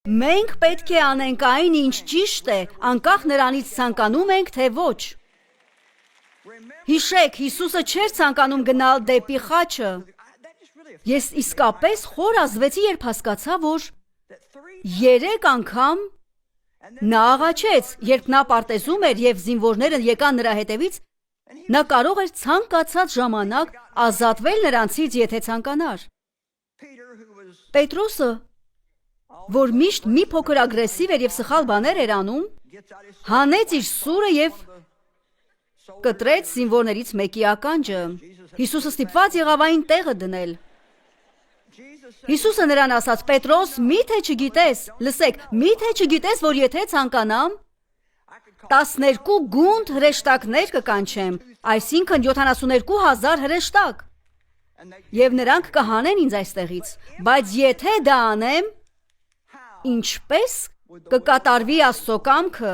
Մենք պետք է անենք այն, ինչ ճիշտ է, անկախ նրանից ցանկանում ենք, թե ոչ։ Հիշեք, Հիսուսը չէր ցանկանում գնալ դեպի խաչը։ Ես իսկապես խոր ազվեցի, երբ հասկացա, որ 3 անգամ նա աղաչեց, երբ նա պարտեզում էր և զինվորները եկան նրա հետևից, նա կարող էր ցանկացած ժամանակ ազատվել նրանցից, եթե ցանկանար։ Պետրոսը, որ միշտ մի փոքր ագրեսիվ էր և սխալ բաներ էր անում, հանեց իր սուրը և կտրեց զինվորներից մեկի ականջը։ Հիսուսը ստիպված եղավ այն տեղը դնել։ Հիսուսը նրան ասաց. Պետրոս, միթե չգիտես, լսեք, միթե չգիտես, որ եթե ցանկանամ, 12 գունդ հրեշտակներ կկանչեմ, այսինքն 72,000 հրեշտակ, և նրանք կհանեն ինձ այստեղից, բայց եթե դա անեմ, ինչպես կկատարվի Աստծո կամքը։